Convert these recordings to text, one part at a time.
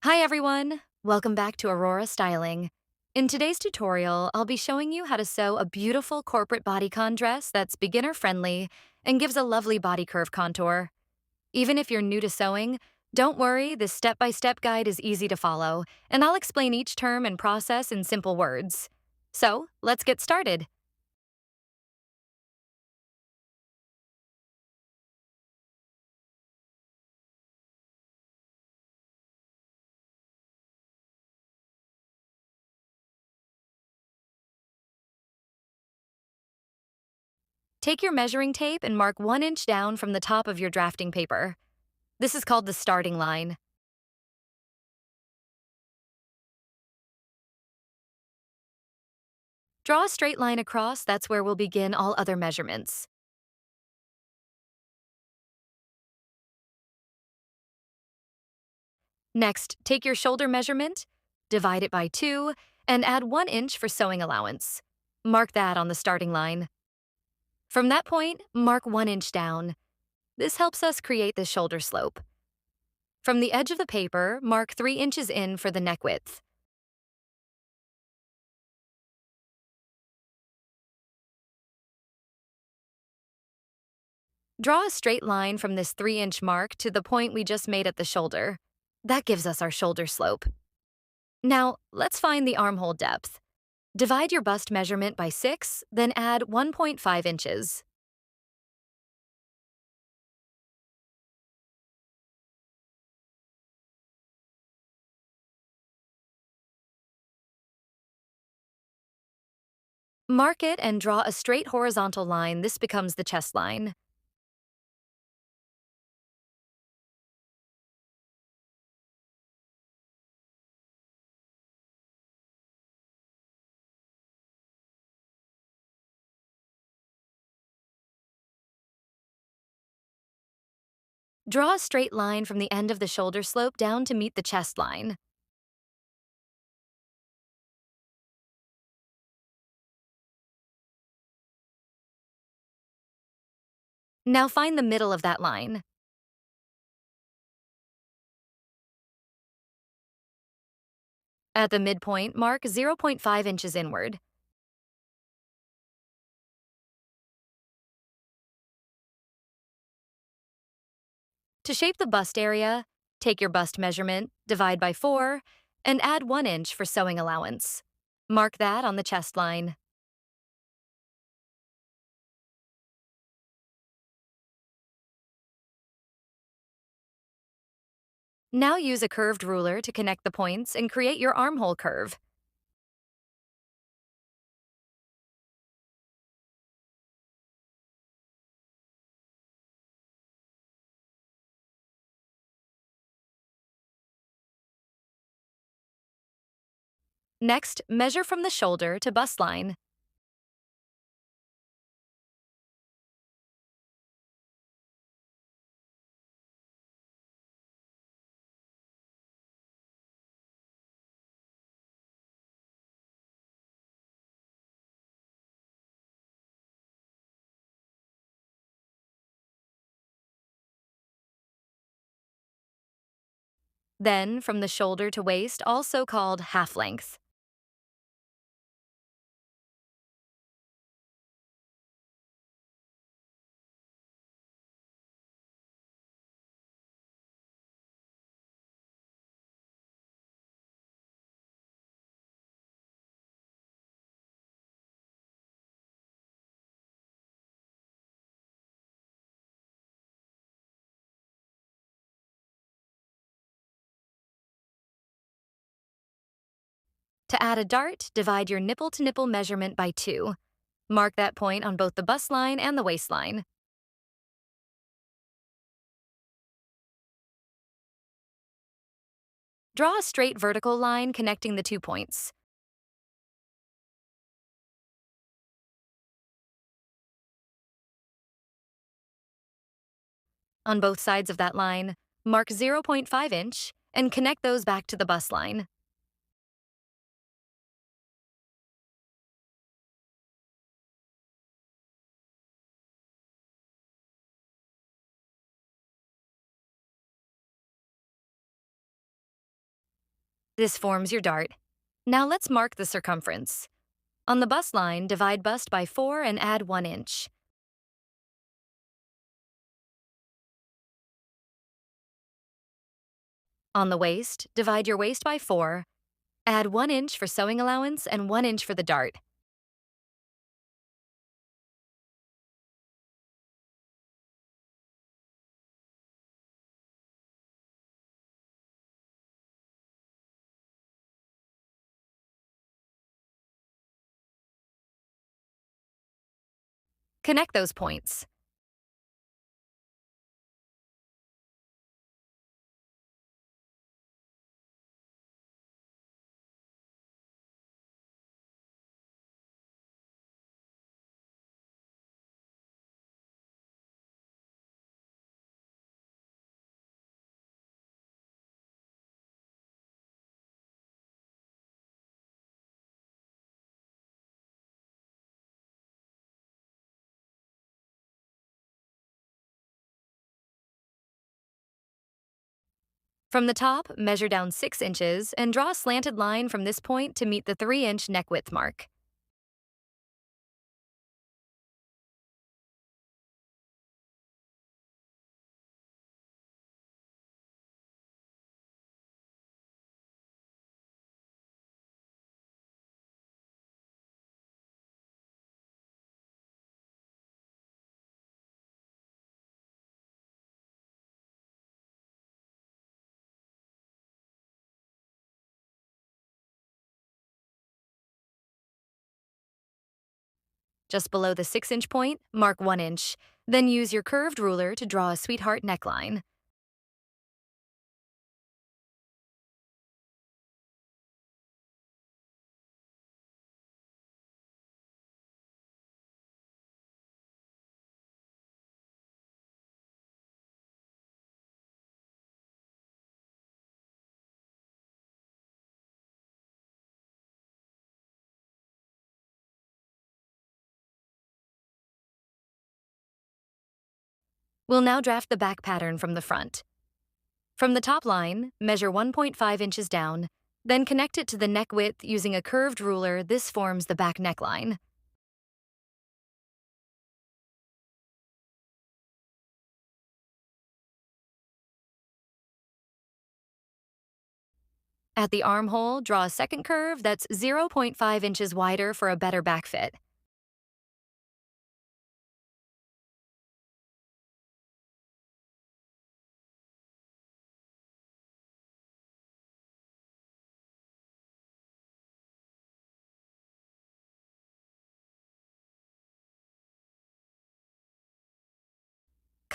Hi everyone! Welcome back to Aurora Styling. In today's tutorial, I'll be showing you how to sew a beautiful corporate bodycon dress that's beginner-friendly and gives a lovely body curve contour. Even if you're new to sewing, don't worry, this step-by-step guide is easy to follow, and I'll explain each term and process in simple words. So, let's get started. Take your measuring tape and mark 1 inch down from the top of your drafting paper. This is called the starting line. Draw a straight line across, that's where we'll begin all other measurements. Next, take your shoulder measurement, divide it by 2, and add 1 inch for sewing allowance. Mark that on the starting line. From that point, mark 1 inch down. This helps us create the shoulder slope. From the edge of the paper, mark 3 inches in for the neck width. Draw a straight line from this 3 inch mark to the point we just made at the shoulder. That gives us our shoulder slope. Now, let's find the armhole depth. Divide your bust measurement by 6, then add 1.5 inches. Mark it and draw a straight horizontal line. This becomes the chest line. Draw a straight line from the end of the shoulder slope down to meet the chest line. Now find the middle of that line. At the midpoint, mark 0.5 inches inward. To shape the bust area, take your bust measurement, divide by 4, and add 1 inch for sewing allowance. Mark that on the chest line. Now use a curved ruler to connect the points and create your armhole curve. Next, measure from the shoulder to bust line. Then, from the shoulder to waist, also called half length. To add a dart, divide your nipple-to-nipple measurement by 2. Mark that point on both the bust line and the waistline. Draw a straight vertical line connecting the 2 points. On both sides of that line, mark 0.5 inch and connect those back to the bust line. This forms your dart. Now let's mark the circumference. On the bust line, divide bust by 4 and add 1 inch. On the waist, divide your waist by 4, add 1 inch for sewing allowance and 1 inch for the dart. Connect those points. From the top, measure down 6 inches and draw a slanted line from this point to meet the 3-inch neck width mark. Just below the 6-inch point, mark 1 inch. Then use your curved ruler to draw a sweetheart neckline. We'll now draft the back pattern from the front. From the top line, measure 1.5 inches down, then connect it to the neck width using a curved ruler. This forms the back neckline. At the armhole, draw a second curve that's 0.5 inches wider for a better back fit.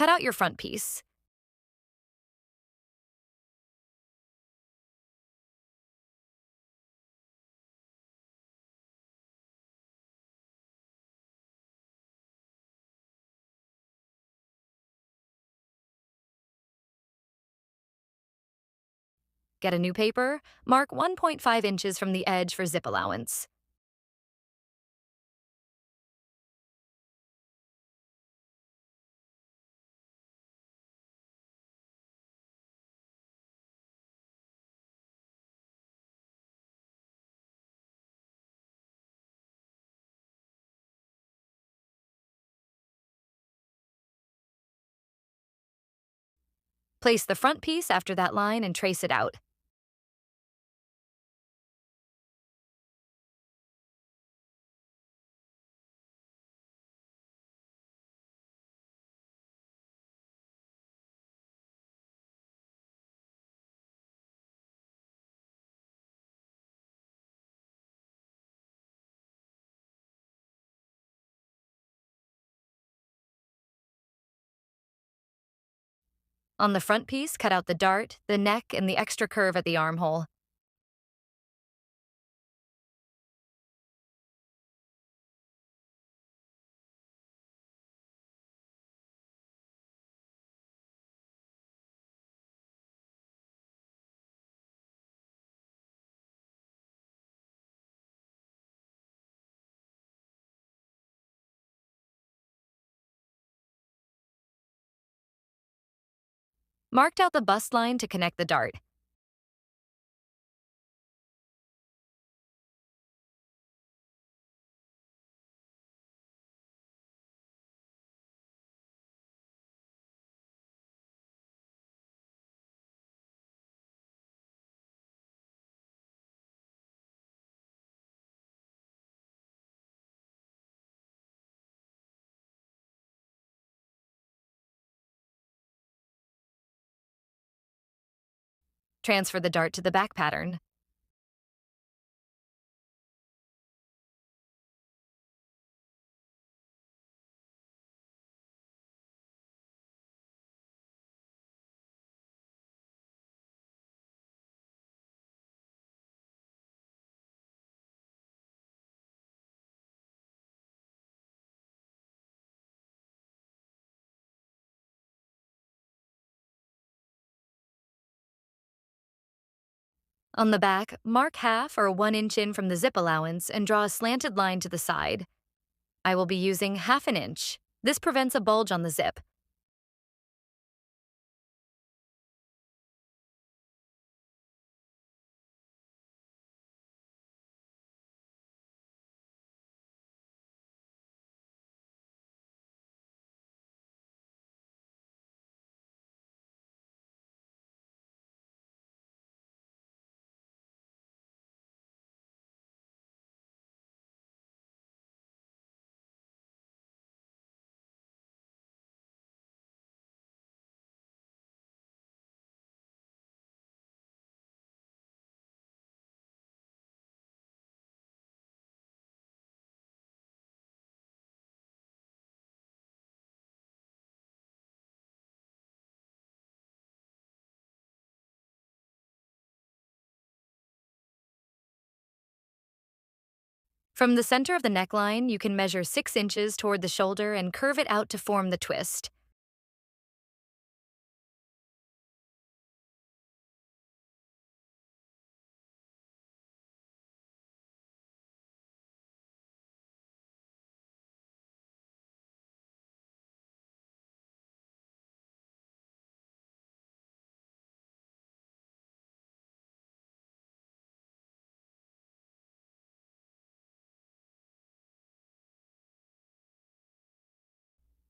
Cut out your front piece. Get a new paper, mark 1.5 inches from the edge for zip allowance. Place the front piece after that line and trace it out. On the front piece, cut out the dart, the neck, and the extra curve at the armhole. Marked out the bust line to connect the dart. Transfer the dart to the back pattern. On the back, mark half or 1 inch in from the zip allowance and draw a slanted line to the side. I will be using 1/2 inch. This prevents a bulge on the zip. From the center of the neckline, you can measure 6 inches toward the shoulder and curve it out to form the twist.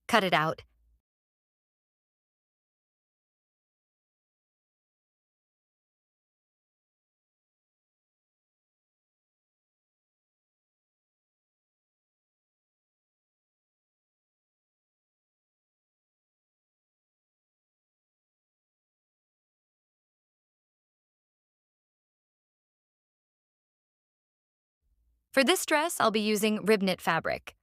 Cut it out. For this dress, I'll be using rib knit fabric.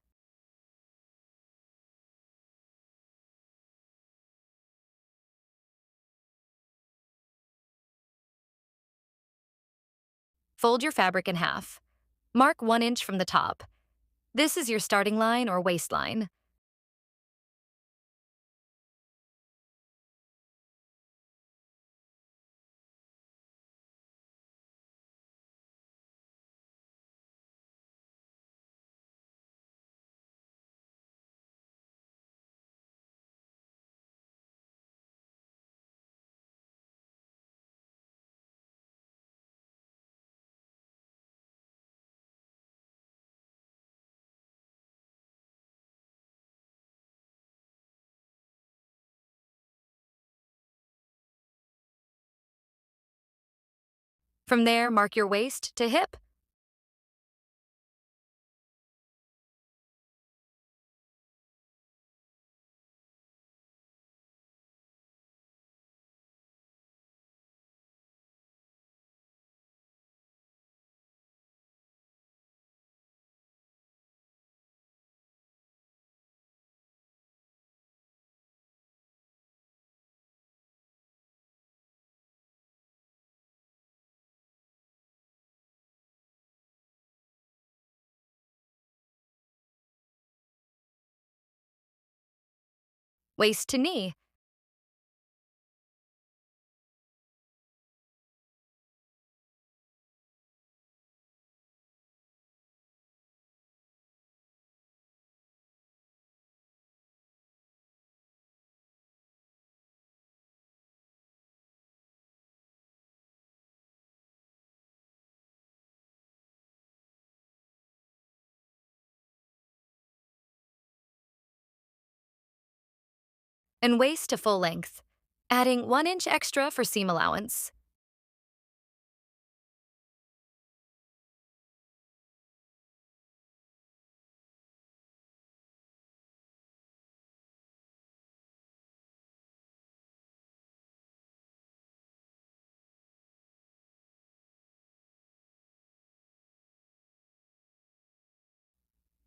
Fold your fabric in half. Mark 1 inch from the top. This is your starting line or waistline. From there, mark your waist to hip. Waist to knee. And waist to full length, adding 1 inch extra for seam allowance.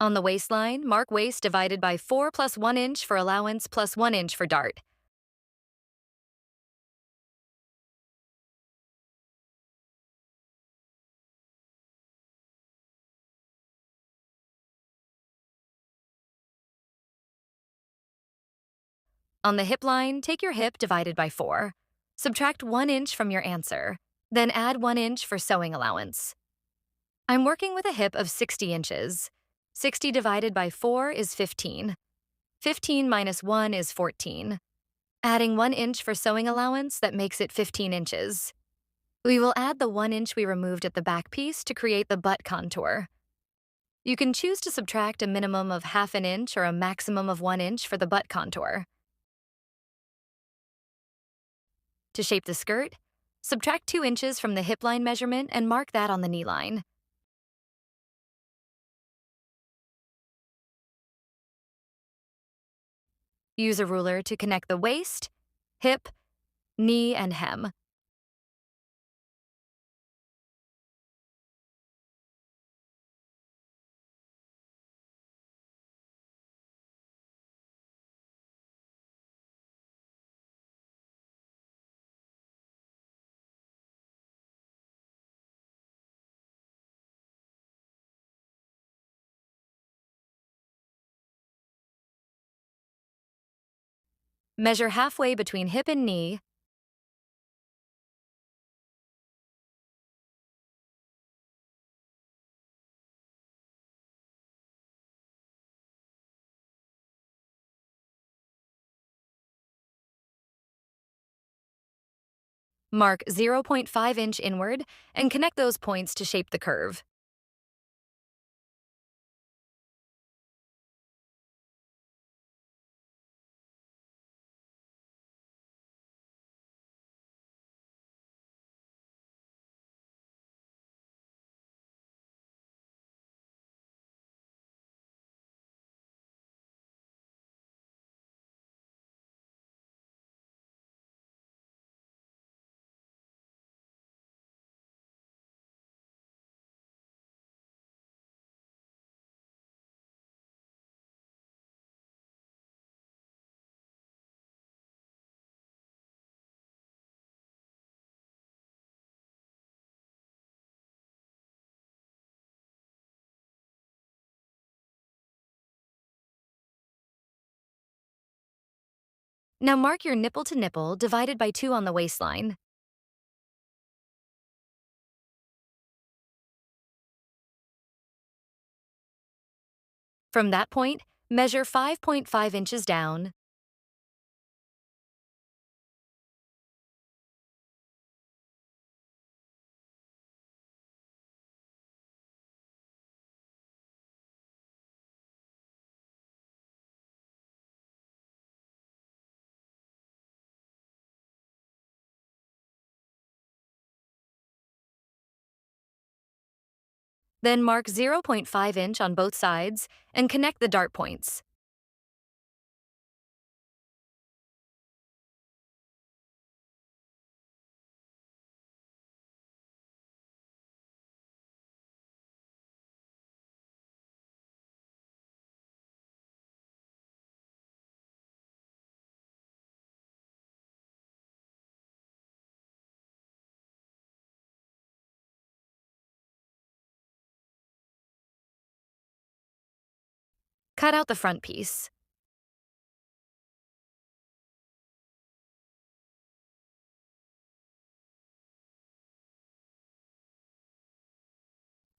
On the waistline, mark waist divided by 4 plus 1 inch for allowance plus 1 inch for dart. On the hip line, take your hip divided by 4. Subtract 1 inch from your answer, then add 1 inch for sewing allowance. I'm working with a hip of 60 inches. 60 divided by 4 is 15. 15 minus 1 is 14. Adding 1 inch for sewing allowance, that makes it 15 inches. We will add the 1 inch we removed at the back piece to create the butt contour. You can choose to subtract a minimum of half an inch or a maximum of 1 inch for the butt contour. To shape the skirt, subtract 2 inches from the hip line measurement and mark that on the knee line. Use a ruler to connect the waist, hip, knee, and hem. Measure halfway between hip and knee. Mark 0.5 inch inward and connect those points to shape the curve. Now mark your nipple to nipple divided by 2 on the waistline. From that point, measure 5.5 inches down. Then mark 0.5 inch on both sides and connect the dart points. Cut out the front piece.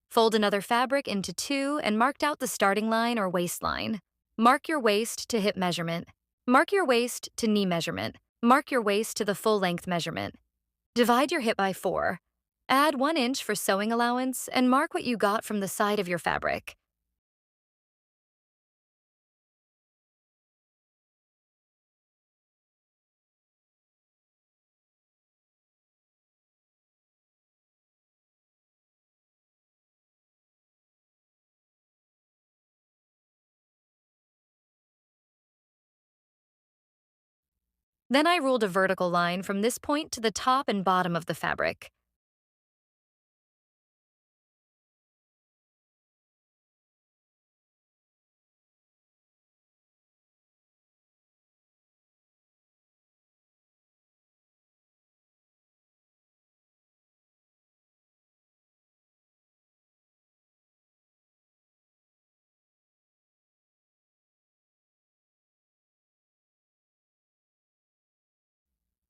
Fold another fabric into 2 and mark out the starting line or waistline. Mark your waist to hip measurement. Mark your waist to knee measurement. Mark your waist to the full length measurement. Divide your hip by 4. Add 1 inch for sewing allowance and mark what you got from the side of your fabric. Then I ruled a vertical line from this point to the top and bottom of the fabric.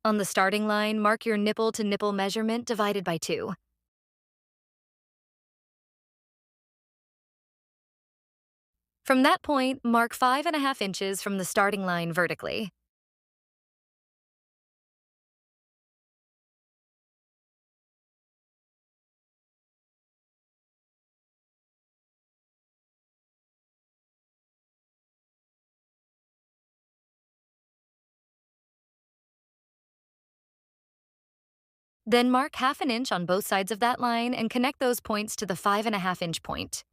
On the starting line, mark your nipple to nipple measurement divided by 2. From that point, mark 5.5 inches from the starting line vertically. Then mark 1/2 inch on both sides of that line and connect those points to the 5.5 inch point.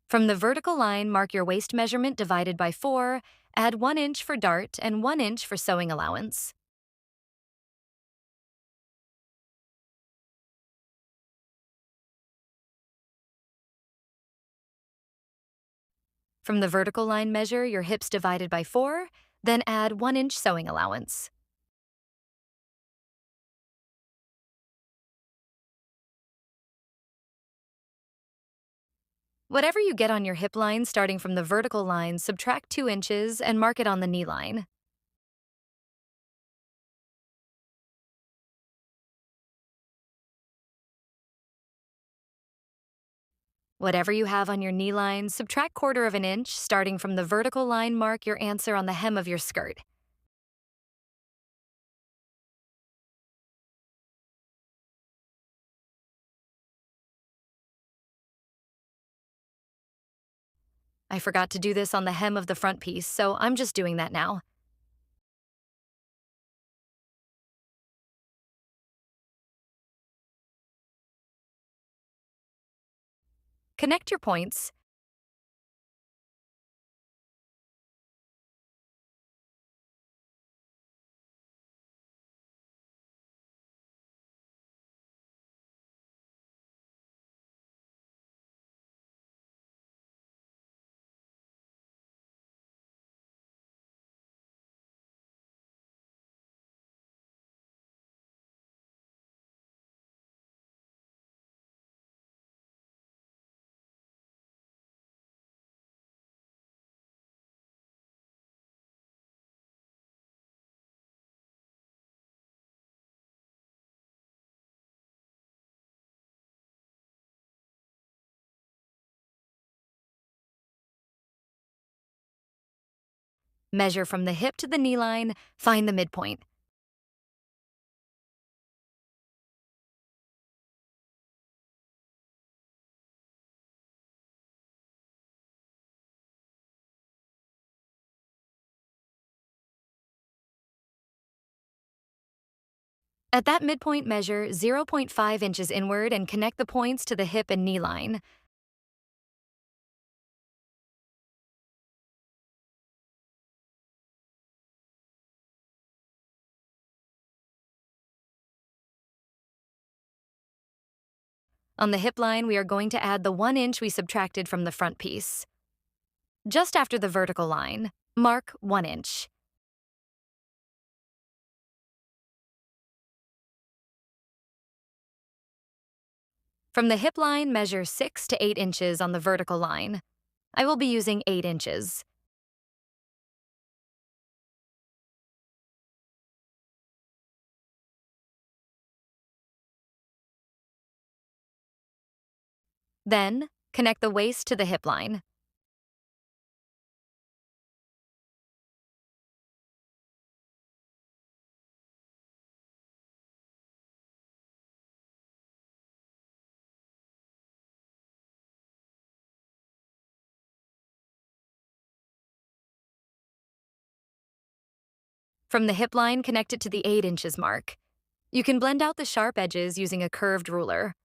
From the vertical line, mark your waist measurement divided by 4, add 1 inch for dart and 1 inch for sewing allowance. From the vertical line, measure your hips divided by 4, then add 1 inch sewing allowance. Whatever you get on your hip line starting from the vertical line, subtract 2 inches and mark it on the knee line. Whatever you have on your knee line, subtract 1/4 inch starting from the vertical line, mark your answer on the hem of your skirt. I forgot to do this on the hem of the front piece, so I'm just doing that now. Connect your points. Measure from the hip to the knee line, find the midpoint. At that midpoint, measure 0.5 inches inward and connect the points to the hip and knee line. On the hip line, we are going to add the 1 inch we subtracted from the front piece. Just after the vertical line, mark 1 inch. From the hip line, measure 6 to 8 inches on the vertical line. I will be using 8 inches. Then, connect the waist to the hip line. From the hip line, connect it to the 8 inches mark. You can blend out the sharp edges using a curved ruler.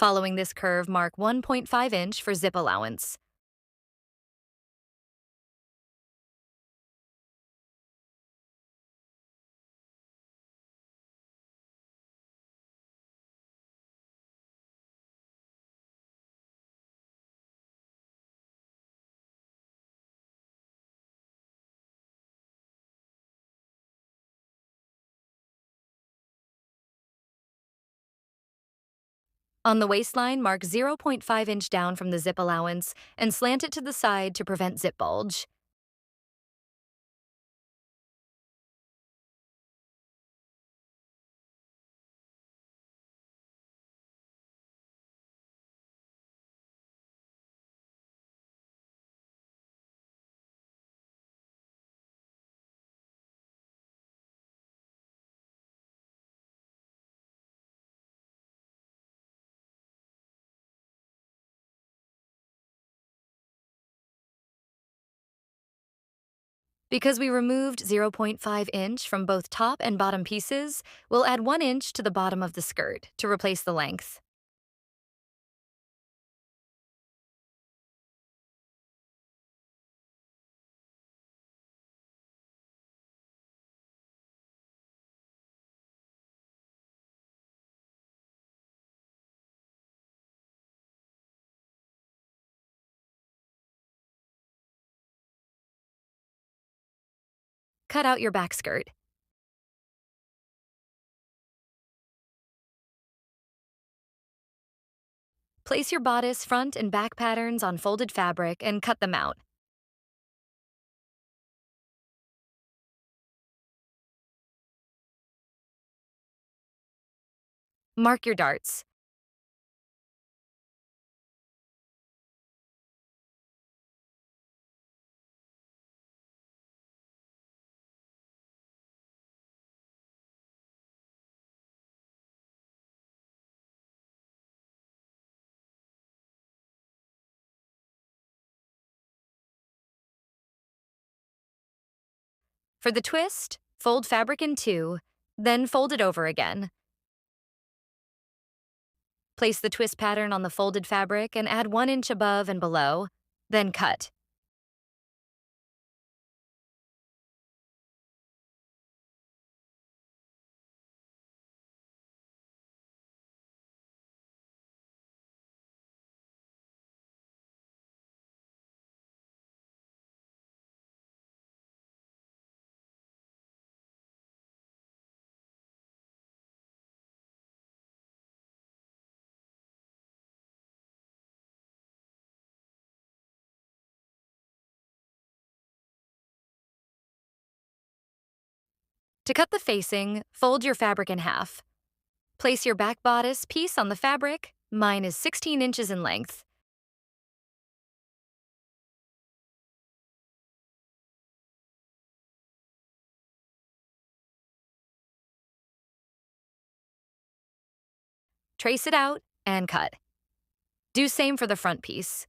Following this curve, mark 1.5 inch for zip allowance. On the waistline, mark 0.5 inch down from the zip allowance and slant it to the side to prevent zip bulge. Because we removed 0.5 inch from both top and bottom pieces, we'll add 1 inch to the bottom of the skirt to replace the length. Cut out your back skirt. Place your bodice front and back patterns on folded fabric and cut them out. Mark your darts. For the twist, fold fabric in two, then fold it over again. Place the twist pattern on the folded fabric and add 1 inch above and below, then cut. To cut the facing, fold your fabric in half. Place your back bodice piece on the fabric. Mine is 16 inches in length. Trace it out and cut. Do same for the front piece.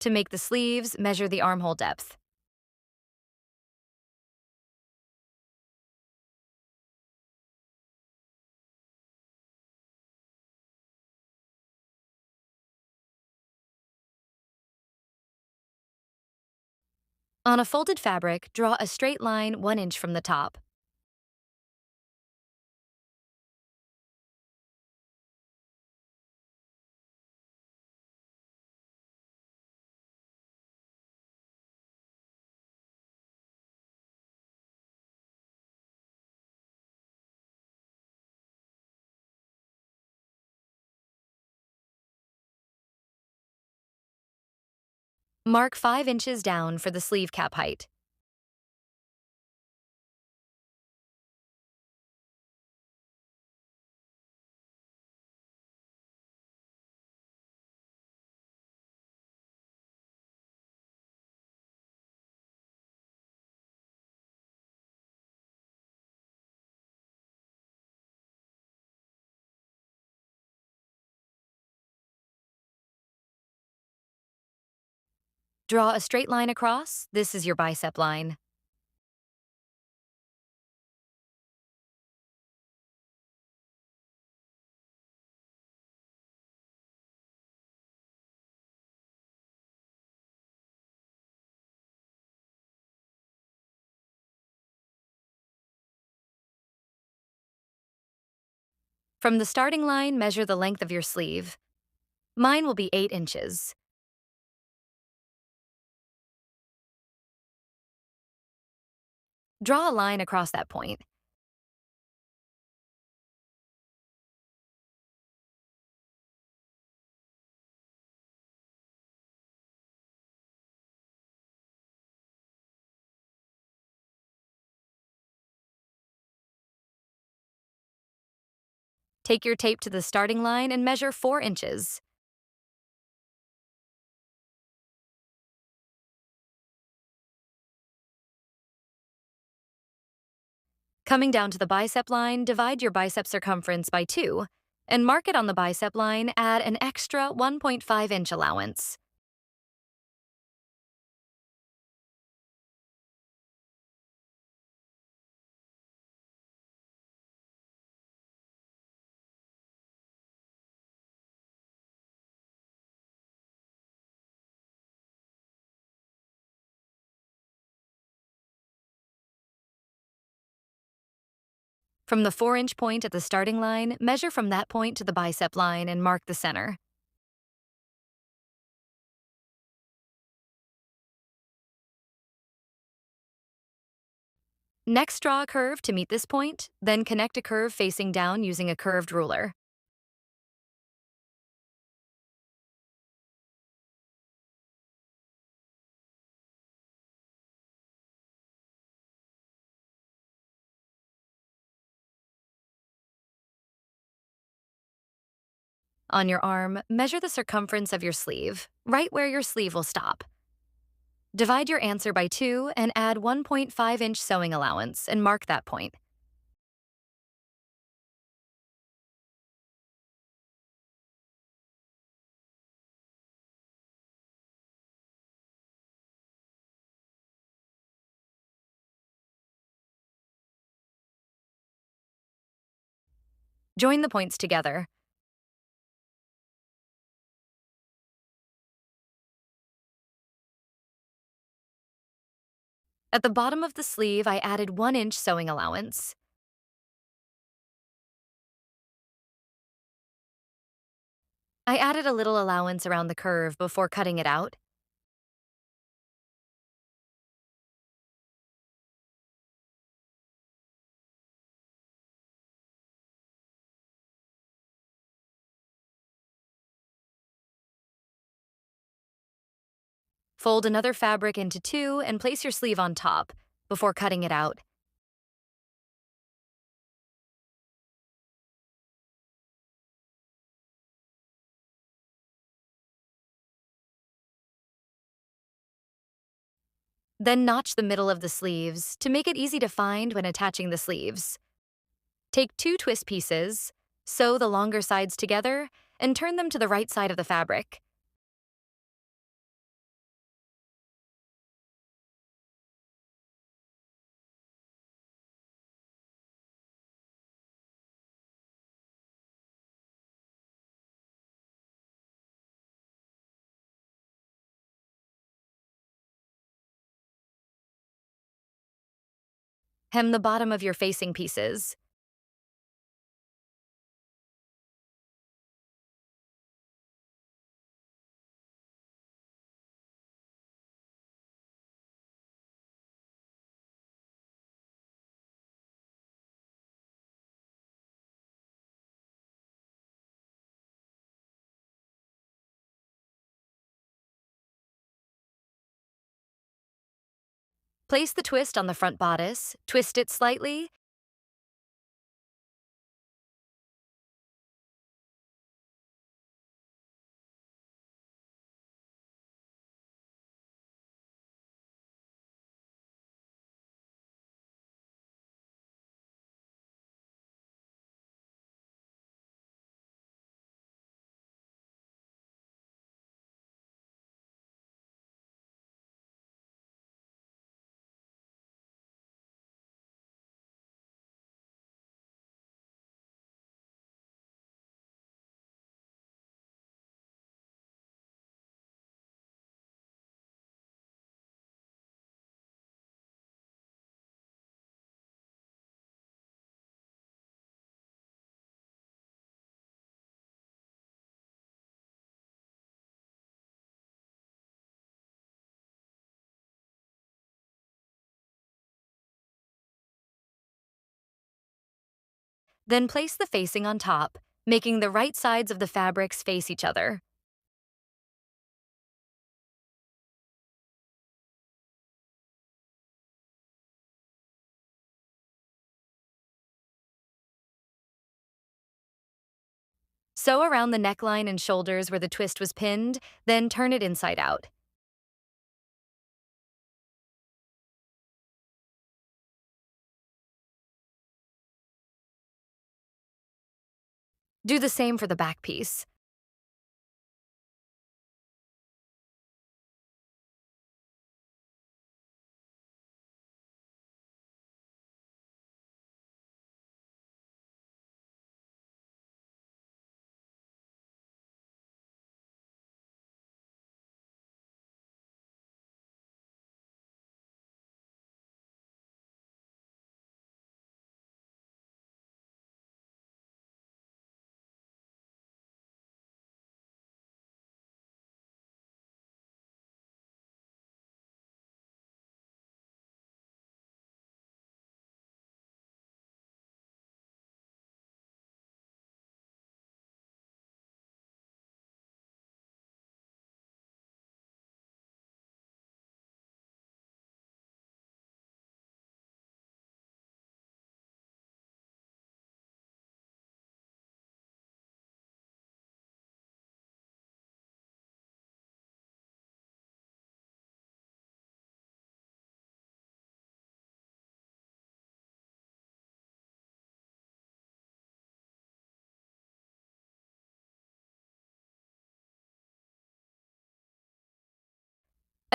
To make the sleeves, measure the armhole depth. On a folded fabric, draw a straight line 1 inch from the top. Mark 5 inches down for the sleeve cap height. Draw a straight line across. This is your bicep line. From the starting line, measure the length of your sleeve. Mine will be 8 inches. Draw a line across that point. Take your tape to the starting line and measure 4 inches. Coming down to the bicep line, divide your bicep circumference by 2 and mark it on the bicep line, add an extra 1.5-inch allowance. From the 4-inch point at the starting line, measure from that point to the bicep line and mark the center. Next, draw a curve to meet this point, then connect a curve facing down using a curved ruler. On your arm, measure the circumference of your sleeve, right where your sleeve will stop. Divide your answer by 2 and add 1.5-inch sewing allowance and mark that point. Join the points together. At the bottom of the sleeve, I added 1-inch sewing allowance. I added a little allowance around the curve before cutting it out. Fold another fabric into 2 and place your sleeve on top before cutting it out. Then notch the middle of the sleeves to make it easy to find when attaching the sleeves. Take 2 twist pieces, sew the longer sides together, and turn them to the right side of the fabric. Hem the bottom of your facing pieces. Place the twist on the front bodice, twist it slightly, Then place the facing on top, making the right sides of the fabrics face each other. Sew around the neckline and shoulders where the twist was pinned, then turn it inside out. Do the same for the back piece.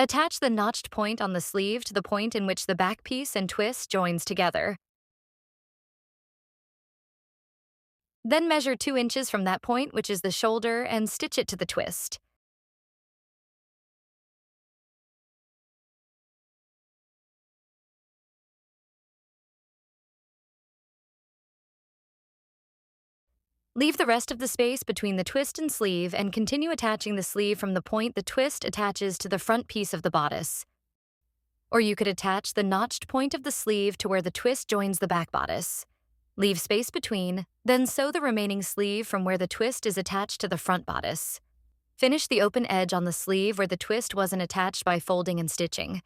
Attach the notched point on the sleeve to the point in which the back piece and twist joins together. Then measure 2 inches from that point, which is the shoulder, and stitch it to the twist. Leave the rest of the space between the twist and sleeve and continue attaching the sleeve from the point the twist attaches to the front piece of the bodice. Or you could attach the notched point of the sleeve to where the twist joins the back bodice. Leave space between, then sew the remaining sleeve from where the twist is attached to the front bodice. Finish the open edge on the sleeve where the twist wasn't attached by folding and stitching.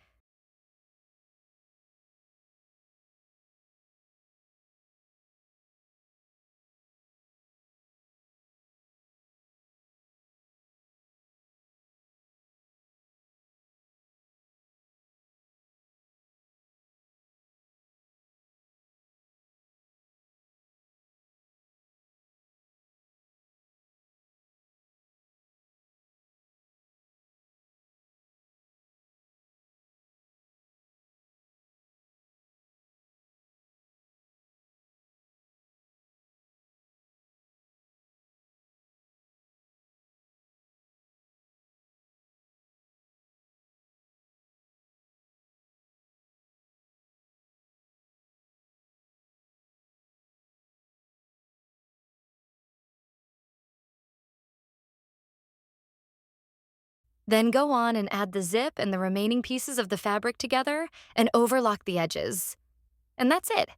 Then go on and add the zip and the remaining pieces of the fabric together and overlock the edges. And that's it.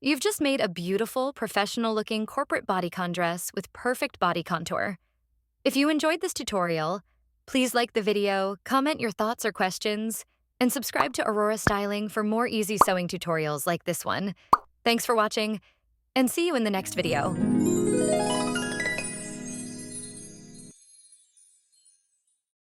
You've just made a beautiful, professional-looking corporate bodycon dress with perfect body contour. If you enjoyed this tutorial, please like the video, comment your thoughts or questions, and subscribe to Aurora Styling for more easy sewing tutorials like this one. Thanks for watching, and see you in the next video.